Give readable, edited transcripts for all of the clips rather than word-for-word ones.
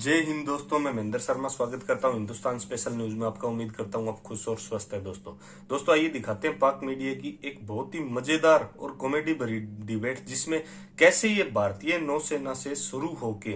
जय हिंद दोस्तों, मैं महेंद्र शर्मा स्वागत करता हूं हिंदुस्तान स्पेशल न्यूज में आपका। उम्मीद करता हूं आप खुश और स्वस्थ है। दोस्तों आइए दिखाते हैं पाक मीडिया की एक बहुत ही मजेदार और कॉमेडी भरी डिबेट, जिसमें कैसे ये भारतीय नौसेना से शुरू होके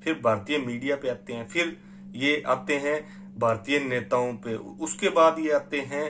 फिर भारतीय मीडिया पे आते हैं, फिर ये आते हैं भारतीय नेताओं पे, उसके बाद ये आते हैं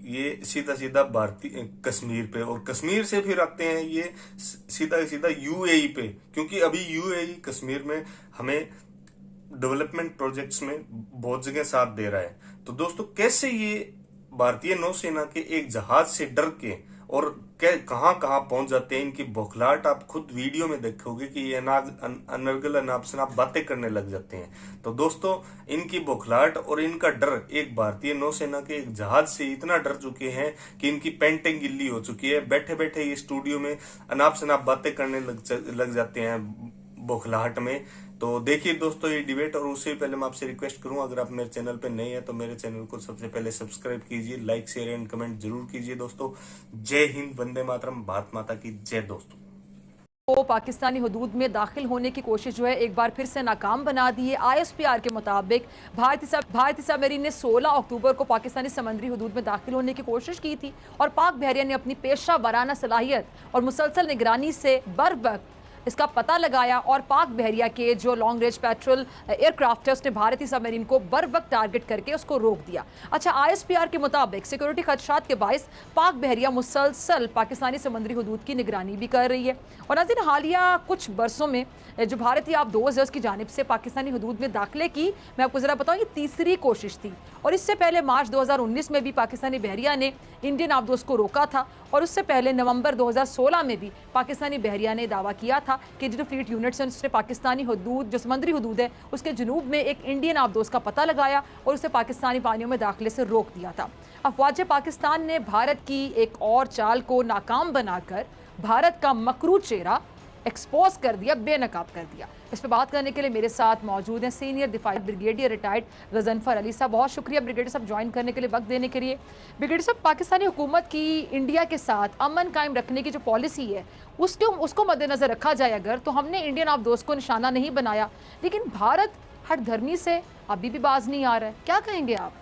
ये सीधा सीधा भारतीय कश्मीर पे, और कश्मीर से फिर आते हैं ये सीधा सीधा यूएई पे, क्योंकि अभी यूएई कश्मीर में हमें डेवलपमेंट प्रोजेक्ट्स में बहुत जगह साथ दे रहा है। तो दोस्तों कैसे ये भारतीय नौसेना के एक जहाज से डर के और कहां कहां पहुंच जाते हैं, इनकी बौखलाहट आप खुद वीडियो में देखोगे कि ये अनर्गल अनाप शनाप बातें करने लग जाते हैं। तो दोस्तों इनकी बौखलाहट और इनका डर एक भारतीय नौसेना के एक जहाज से इतना डर चुके हैं कि इनकी पेंटिंग गिल्ली हो चुकी है। बैठे बैठे ये स्टूडियो में अनाप शनाप बातें करने लग जाते हैं बौखलाहट में। तो देखिए दोस्तों ये डिबेट, और उससे पहले मैं आपसे रिक्वेस्ट करूं, अगर आप मेरे चैनल पे नए हैं तो मेरे चैनल को सबसे पहले सब्सक्राइब कीजिए, लाइक शेयर एंड कमेंट जरूर कीजिए। दोस्तों जय हिंद, वंदे मातरम, भारत माता की जय। दोस्तों को पाकिस्तानी हदूद में दाखिल होने की कोशिश जो है एक बार फिर से नाकाम बना दी है। आईएसपीआर के मुताबिक भारतीय सबमरीन ने 16 अक्टूबर को पाकिस्तानी समंदरी हदूद में दाखिल होने की कोशिश की थी और पाक बहरिया ने अपनी पेशा वाराना सलाहियत और मुसलसल निगरानी से बर वक्त इसका पता लगाया और पाक बहरिया के जो लॉन्ग रेंज पेट्रोल एयरक्राफ्ट है उसने भारतीय सबमरीन को बर वक्त टारगेट करके उसको रोक दिया। अच्छा, आईएसपीआर के मुताबिक सिक्योरिटी खदशात के बायस पाक बहरिया मुसलसल पाकिस्तानी समुद्री हदूद की निगरानी भी कर रही है। और नाज़रीन, हालिया कुछ बरसों में जो भारतीय आबदोज़ की जानिब से पाकिस्तानी हदूद में दाखिले की, मैं आपको ज़रा बताऊँ, ये तीसरी कोशिश थी। और इससे पहले मार्च 2019 में भी पाकिस्तानी बहरिया ने इंडियन आबदोज़ को रोका था, और उससे पहले नवंबर 2016 में भी पाकिस्तानी बहरिया ने दावा किया था कि जो फ्लीट यूनिट्स हैं उसने पाकिस्तानी हदूद, जो समंदरी हदूद है उसके जुनूब में एक इंडियन आबदोज़ का पता लगाया और उसे पाकिस्तानी पानियों में दाखिले से रोक दिया था। अफवाज पाकिस्तान ने भारत की एक और चाल को नाकाम बनाकर भारत का मकरू चेहरा एक्सपोज कर दिया, बेनकाब कर दिया। इस पर बात करने के लिए मेरे साथ मौजूद हैं सीनियर दिफाई ब्रिगेडियर रिटायर्ड गजनफर अली साहब। बहुत शुक्रिया ब्रिगेडियर साहब ज्वाइन करने के लिए, वक्त देने के लिए। ब्रिगेडियर साहब, पाकिस्तानी हुकूमत की इंडिया के साथ अमन कायम रखने की जो पॉलिसी है उसको मद्देनजर रखा जाए अगर, तो हमने इंडियन आबदोज़ को निशाना नहीं बनाया, लेकिन भारत हर धर्मी से अभी भी बाज नहीं आ रहा है। क्या कहेंगे आप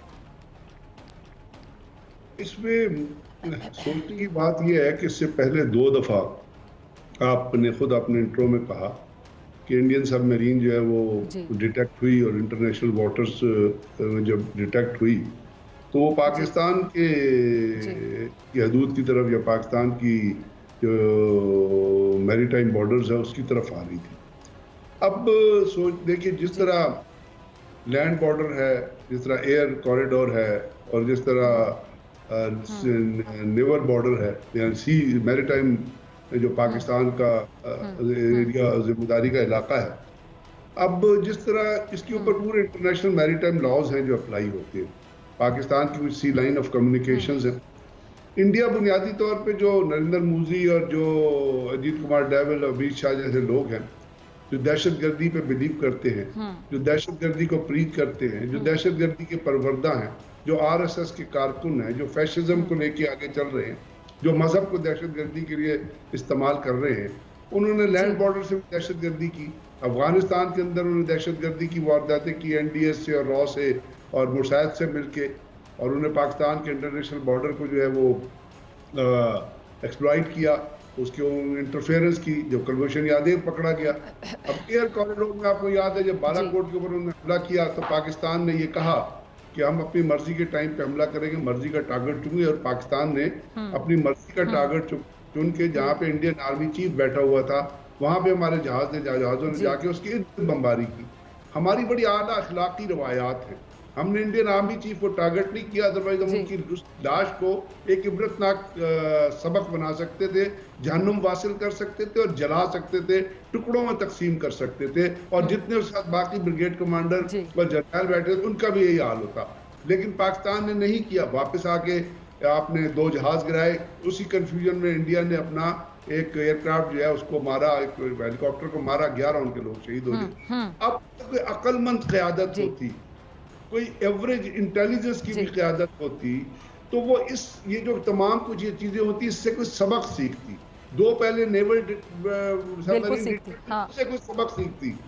इसमें? सोचने की बात यह है कि इससे पहले 2 दफ़ा आपने खुद अपने इंट्रो में कहा कि इंडियन सबमरीन जो है वो डिटेक्ट हुई, और इंटरनेशनल वाटर्स जब डिटेक्ट हुई तो वो पाकिस्तान के की हदूद की तरफ या पाकिस्तान की जो मैरीटाइम बॉर्डर्स है उसकी तरफ आ रही थी। अब सोच देखिए, जिस तरह लैंड बॉर्डर है, जिस तरह एयर कॉरिडोर है, और जिस तरह नेवल बॉर्डर है या सी मैरीटाइम जो पाकिस्तान का एरिया जिम्मेदारी का इलाका है, अब जिस तरह इसके ऊपर पूरे इंटरनेशनल मैरीटाइम लॉज हैं जो अप्लाई होते हैं, पाकिस्तान की कुछ सी लाइन ऑफ कम्युनिकेशंस है। इंडिया बुनियादी तौर पे जो नरेंद्र मोदी और जो अजीत कुमार डोभाल, अमित शाह जैसे लोग हैं जो दहशतगर्दी पे बिलीव करते हैं, जो दहशतगर्दी को प्रीत करते हैं, जो दहशतगर्दी के परवरदा हैं, जो आरएसएस के कारकुन हैं, जो फैशिज्म को लेके आगे चल रहे हैं, जो मजहब को दहशतगर्दी के लिए इस्तेमाल कर रहे हैं, उन्होंने लैंड बॉर्डर से दहशतगर्दी की। अफगानिस्तान के अंदर उन्होंने दहशतगर्दी की वारदातें की एनडीएस से और रॉ से और मुशाहिद से मिलके, और उन्होंने पाकिस्तान के इंटरनेशनल बॉर्डर को जो है वो एक्सप्लॉइट किया, उसके इंटरफेरेंस की, जो कुलभूषण यादव पकड़ा गया। अब एयर कॉरिडोर में आपको याद है जब बालाकोट के ऊपर उन्होंने हमला किया तो पाकिस्तान ने ये कहा कि हम अपनी मर्जी के टाइम पे हमला करेंगे, मर्जी का टारगेट चुनेंगे, और पाकिस्तान ने अपनी मर्जी का टारगेट चुन के जहाँ पे इंडियन आर्मी चीफ बैठा हुआ था वहां पे हमारे जहाजों ने जाके उसकी बमबारी की। हमारी बड़ी आला अखलाकी रवायात है, हमने इंडियन आर्मी चीफ को टारगेट नहीं किया, अदरवाइज हम उनकी लाश को एक इबरतनाक सबक बना सकते थे, जहन्नुम वासिल कर सकते थे और जला सकते थे, टुकड़ों में तकसीम कर सकते थे, और जितने उसके साथ बाकी ब्रिगेड कमांडर व जनरल बैठे थे उनका भी यही हाल होता। लेकिन पाकिस्तान ने नहीं किया, वापस आके आपने 2 जहाज गिराए। उसी कंफ्यूजन में इंडिया ने अपना एक एयरक्राफ्ट जो है उसको मारा, एक हेलीकॉप्टर को मारा, 11 उनके लोग शहीद हो गए। अब कोई अक्लमंद क़यादत होती, कोई एवरेज इंटेलिजेंस की भी क़यादत होती, तो वो ये जो तमाम कुछ ये चीजें होती, इससे कुछ सबक सीखती। 2 पहले नेवल सबमरीन से कुछ सबक सीखती।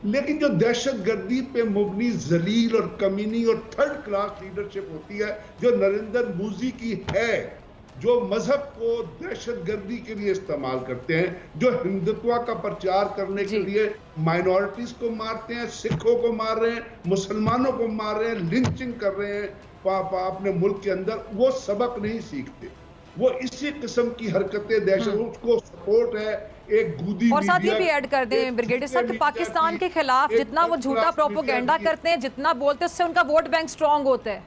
लेकिन जो दहशतगर्दी पे मुबनी जलील और कमीनी और थर्ड क्लास लीडरशिप होती है जो नरेंद्र मोदी की है, जो मजहब को दहशतगर्दी के लिए इस्तेमाल करते हैं, जो हिंदुत्व का प्रचार करने के लिए माइनॉरिटीज को मारते हैं, सिखों को मार रहे हैं, मुसलमानों को मार रहे हैं, लिंचिंग कर रहे हैं अपने मुल्क के अंदर, वो सबक नहीं सीखते। वो इसी किस्म की हरकतें दहशत, उसको सपोर्ट है एक गूदी और साथ ये भी ऐड कर दें ब्रिगेडियर साहब कि पाकिस्तान के खिलाफ जितना वो झूठा प्रोपोगेंडा करते हैं, जितना बोलते हैं, उससे उनका वोट बैंक स्ट्रांग होता है।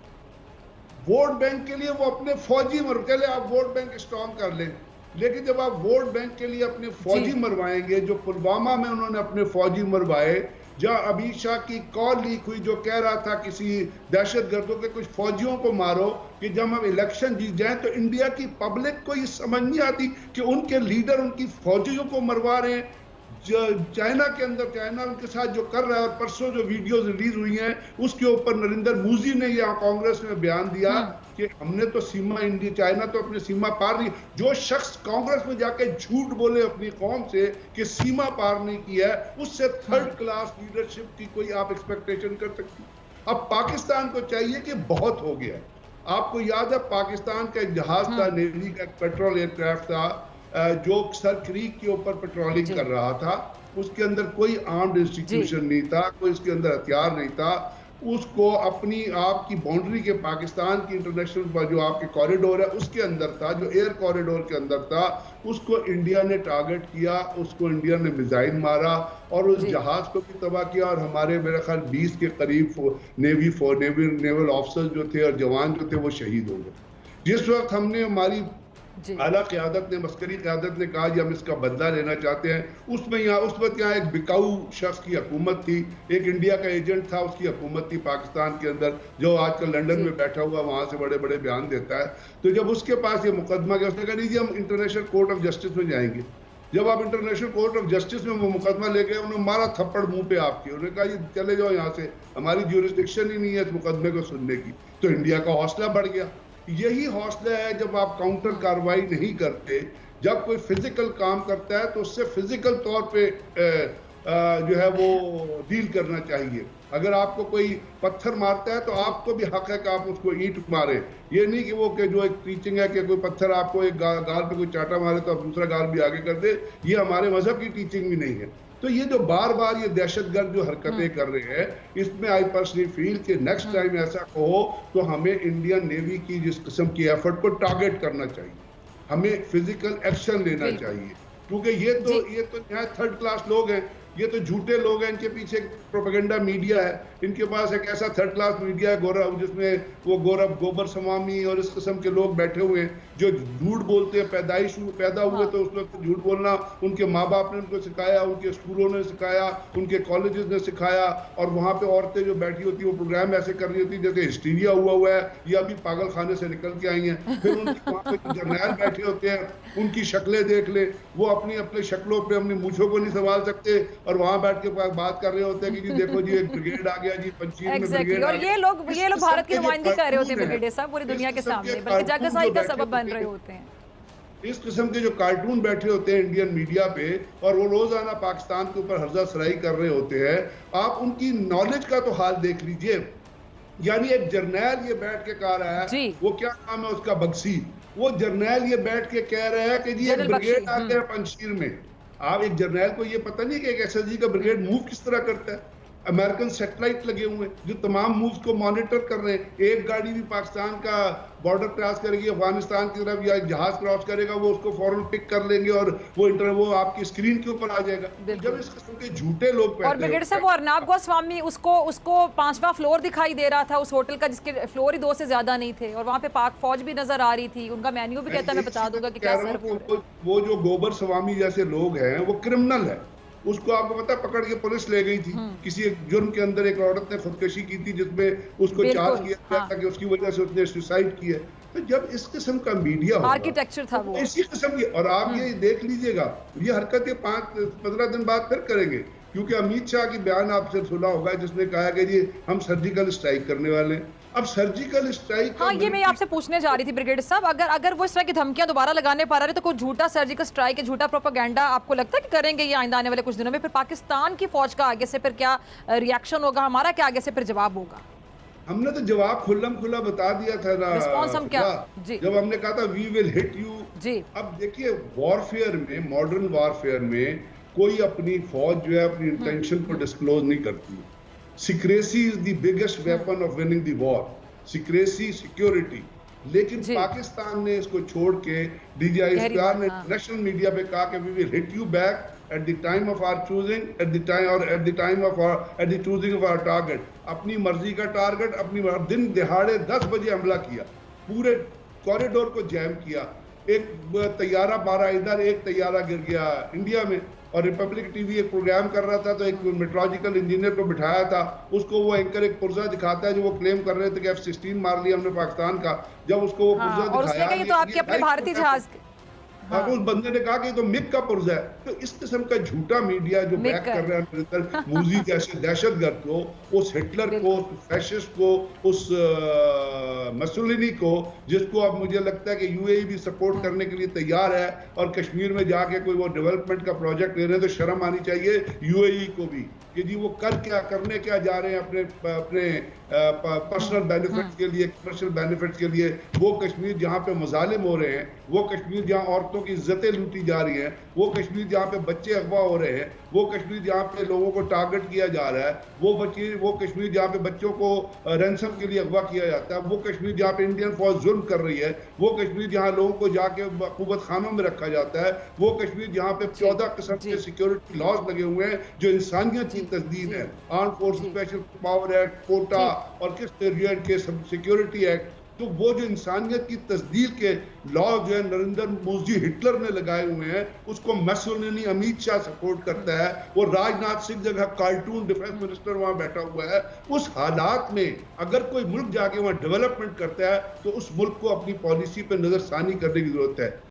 वोट बैंक के लिए वो अपने फौजी चले आप वोट बैंक स्ट्रांग कर लें, लेकिन जब आप वोट बैंक के लिए अपने फौजी मरवाएंगे, जो पुलवामा में उन्होंने अपने फौजी मरवाए, जहां अमित शाह की कॉल लीक हुई जो कह रहा था किसी दहशतगर्दों के कुछ फौजियों को मारो कि जब हम इलेक्शन जीत जाएं, तो इंडिया की पब्लिक को ये समझ नहीं आती कि उनके लीडर उनकी फौजियों को मरवा रहे हैं। चाइना के अंदर चाइना उनके साथ जो कर रहा है, और परसों जो वीडियोस रिलीज हुई हैं उसके ऊपर नरेंद्र मोदी ने यहाँ कांग्रेस में बयान दिया कि हमने तो सीमा, इंडिया चाइना तो अपनी सीमा पार नहीं। जो शख्स कांग्रेस में जाके झूठ बोले अपनी कौम से कि सीमा पार नहीं की है, उससे थर्ड क्लास लीडरशिप की कोई आप एक्सपेक्टेशन कर सकती? अब पाकिस्तान को चाहिए कि बहुत हो गया। आपको याद है पाकिस्तान का एक जहाज था, नेवी का पेट्रोल एयरक्राफ्ट था, जो सर क्रीक के ऊपर पेट्रोलिंग कर रहा था, उसके अंदर कोई आर्म्ड इंस्टीट्यूशन नहीं था, कोई इसके अंदर हथियार नहीं था। उसको अपनी आपकी बाउंड्री के पाकिस्तान की इंटरनेशनल जो आपके कॉरिडोर है उसके अंदर था, जो एयर कॉरिडोर के अंदर था, उसको इंडिया ने टारगेट किया, उसको इंडिया ने मिसाइल मारा और उस जहाज को भी तबाह किया। और हमारे मेरे ख्याल 20 के करीब नेवल ऑफिसर जो थे और जवान जो थे वो शहीद हो गए। जिस वक्त हमने हमारी आला क़यादत ने, मस्करी क़यादत ने कहा कि हम इसका बदला लेना चाहते हैं, उसमें यहाँ उस वक्त यहाँ एक बिकाऊ शख्स की हुकूमत थी, एक इंडिया का एजेंट था, उसकी हुकूमत थी पाकिस्तान के अंदर, जो आजकल लंदन में बैठा हुआ वहाँ से बड़े बड़े बयान देता है। तो जब उसके पास ये मुकदमा गया, उसने कहा नहीं जी हम इंटरनेशनल कोर्ट ऑफ जस्टिस में जाएंगे। जब आप इंटरनेशनल कोर्ट ऑफ जस्टिस में वो मुकदमा ले गए, उन्होंने मारा थप्पड़ मुंह पे आपके, उन्होंने कहा ये चले जाओ यहाँ से, हमारी ज्यूरिसडिक्शन ही नहीं है इस मुकदमे को सुनने की। तो इंडिया का हौसला बढ़ गया। यही हौसला है जब आप काउंटर कार्रवाई नहीं करते, जब कोई फिजिकल काम करता है तो उससे फिजिकल तौर पे जो है वो डील करना चाहिए। अगर आपको कोई पत्थर मारता है तो आपको भी हक है कि आप उसको ईंट मारे। ये नहीं कि वो कि जो एक टीचिंग है कि कोई पत्थर आपको एक गाल पे कोई चाटा मारे तो आप दूसरा गाल भी आगे कर दे, ये हमारे मजहब की टीचिंग भी नहीं है। तो ये जो बार बार ये दहशतगर्द जो हरकतें कर रहे हैं, इसमें आई पर्सनली फील कि नेक्स्ट टाइम ऐसा कहो तो हमें इंडियन नेवी की जिस किस्म की एफर्ट को टारगेट करना चाहिए, हमें फिजिकल एक्शन लेना चाहिए, क्योंकि ये तो यहाँ थर्ड क्लास लोग हैं, ये तो झूठे लोग हैं, इनके पीछे प्रोपेगेंडा मीडिया है, इनके पास एक ऐसा थर्ड क्लास मीडिया है गौरव, जिसमें वो गोबर समामी और इस किस्म के लोग बैठे हुए हैं जो झूठ बोलते हैं। पैदा हुए तो उस वक्त झूठ बोलना उनके माँ बाप ने उनको सिखाया, उनके स्कूलों ने सिखाया, उनके कॉलेजेस ने सिखाया, और वहाँ पे औरतें जो बैठी होती है वो प्रोग्राम ऐसे कर रही होती है जैसे हिस्टीरिया हुआ है या अभी पागल खाने से निकल के आई हैं। फिर उनके वहाँ पे जर्नैल बैठे होते हैं, उनकी शक्लें देख ले, वो अपनी शक्लों पे अपनी मूंछों को नहीं संभाल सकते और वहां बैठ के बात कर रहे होते हैं कि जी देखो जी एक ब्रिगेड आ गया जी, पंचीर में ब्रिगेड और ये लोग भारत की नुमाइंदगी कर रहे होते हैं ब्रिगेडियर साहब पूरी दुनिया के सामने, बल्कि जागसाई का सबब बन रहे होते हैं। इस किस्म के जो कार्टून बैठे होते हैं इंडियन मीडिया पे और वो रोजाना पाकिस्तान के ऊपर हर्जा सराई कर रहे होते हैं, आप उनकी नॉलेज का तो हाल देख लीजिए। यानी एक जर्नैल ये बैठ के कह रहा है, वो क्या नाम है उसका, बख्शी, वो जर्नैल ये बैठ के कह रहा है कि जी एक ब्रिगेड आ गया पंचशीर में। आप एक जर्नैल को ये पता नहीं कि एक एसएसजी का ब्रिगेड मूव किस तरह करता है। अमेरिकन सैटेलाइट लगे हुए हैं जो तमाम मूव्स को मॉनिटर कर रहे हैं। एक गाड़ी भी पाकिस्तान का बॉर्डर क्रॉस करेगी अफगानिस्तान की तरफ या जहाज क्रॉस करेगा, वो उसको फौरन पिक कर लेंगे और वो आपकी स्क्रीन के ऊपर आ जाएगा। जब इस किस्म के झूठे लोग और ब्रिगेडियर साहब, वो अर्नाब गोस्वामी, उसको 5वां फ्लोर दिखाई दे रहा था उस होटल का जिसके फ्लोर ही 2 से ज्यादा नहीं थे, और वहाँ पे पाक फौज भी नजर आ रही थी, उनका मेन्यू भी कहता, मैं बता दूंगा कि क्या सर वो जो गोबर स्वामी जैसे लोग हैं वो क्रिमिनल है। उसको आपको पता पकड़ के पुलिस ले गई थी किसी एक जुर्म के अंदर। एक औरत ने खुदकुशी की थी जिसमें उसको चार्ज किया गया था कि उसकी वजह से उसने सुसाइड की है। तो जब इस किस्म का मीडिया होगा, आर्किटेक्चर था वो इसी किस्म की, और आप ये देख लीजिएगा ये हरकतें 5-15 दिन बाद फिर करेंगे। क्योंकि अमित शाह की बयान आपसे सुना होगा जिसने कहा कि जी हम सर्जिकल स्ट्राइक करने वाले हैं। अब सर्जिकल स्ट्राइक का हाँ, ये मैं आपसे पूछने जा रही थी ब्रिगेडियर साहब, अगर वो इस तरह की धमकियां दोबारा लगाने पा रहे हैं तो कोई झूठा सर्जिकल स्ट्राइक है, झूठा प्रोपेगेंडा आपको लगता है कि करेंगे ये आइंदा आने वाले कुछ दिनों में? फिर पाकिस्तान की फौज का आगे से फिर क्या रिएक्शन होगा, हमारा क्या आगे से फिर जवाब होगा? हमने तो जवाब खुल्लम खुला बता दिया था ना रिस्पॉन्स हम क्या? जी जब हमने कहा था वी विल हिट यू। जी अब देखिए वॉरफेयर में, मॉडर्न वॉरफेयर में कोई अपनी फौज जो है अपनी इंटेंशन को डिस्क्लोज नहीं करती। Secrecy is the biggest weapon of winning the war, secrecy, security. लेकिन जी पाकिस्तान ने इसको छोड़ के डीजीआईएसपीआर ने हाँ नेशनल मीडिया पे कहा कि we will hit you back at the time of our choosing, at the time of our at the choosing of our target। अपनी मर्जी का टारगेट, अपनी दिन दिहाड़े 10 बजे हमला किया, पूरे कॉरिडोर को जैम किया। एक तैयारा मारा इधर, एक तैयारा गिर गया इंडिया में, और रिपब्लिक टीवी एक प्रोग्राम कर रहा था तो एक मेट्रोलॉजिकल इंजीनियर को बिठाया था, उसको वो एंकर एक पुर्जा दिखाता है जो वो क्लेम कर रहे थे कि F-16 मार लिया हमने पाकिस्तान का। जब उसको वो पुर्जा और उसने दिखाया कहा ये तो आपके अपने भारतीय जहाज हाँ, उस बंदे ने कहा कि तो मिग का पुर्जा है। तो इस किस्म का झूठा मीडिया जो बैक कर रहा है निरंतर मूजी जैसे दहशतगर्द को, उस हिटलर को, उस फैशिस्ट को, उस मसोलिनी को, जिसको अब मुझे लगता है कि यूएई भी सपोर्ट करने के लिए तैयार है, और कश्मीर में जाके कोई वो डेवलपमेंट का प्रोजेक्ट ले रहे हैं, तो शर्म आनी चाहिए यूएई को भी कि जी वो करने क्या जा रहे हैं अपने अपने पर्सनल बेनिफिट्स के लिए, कमर्शियल बेनिफिट्स के लिए। वो कश्मीर जहाँ पे मजालिम हो रहे हैं, वो कश्मीर जहाँ औरतों की इज्जतें लूटी जा रही हैं, वो कश्मीर जहाँ पे बच्चे अगवा हो रहे हैं, वो कश्मीर जहाँ पे लोगों को टारगेट किया जा रहा है, वो कश्मीर जहाँ पे बच्चों को रैंसम के लिए अगवा किया जाता है, वो कश्मीर जहाँ पे इंडियन फौज जुल्म कर रही है, वो कश्मीर जहाँ लोगों को जाके कुवत खानों में रखा जाता है, वो कश्मीर जहाँ पे 14 किस्म के सिक्योरिटी लॉज लगे हुए हैं जो इंसानियत की तस्दीक है, arm force special power act, कोटा और किस के सिक्योरिटी एक्ट। तो वो जो इंसानियत की तस्दीक के लॉ जो है नरेंद्र मोदी हिटलर ने लगाए हुए हैं, उसको मैसोलिनी अमित शाह सपोर्ट करता है, वो राजनाथ सिंह जगह कार्टून डिफेंस मिनिस्टर वहां बैठा हुआ है। उस हालात में अगर कोई मुल्क जाके वहां डेवलपमेंट करता है तो उस मुल्क को अपनी पॉलिसी पे नजरसानी करने की जरूरत है।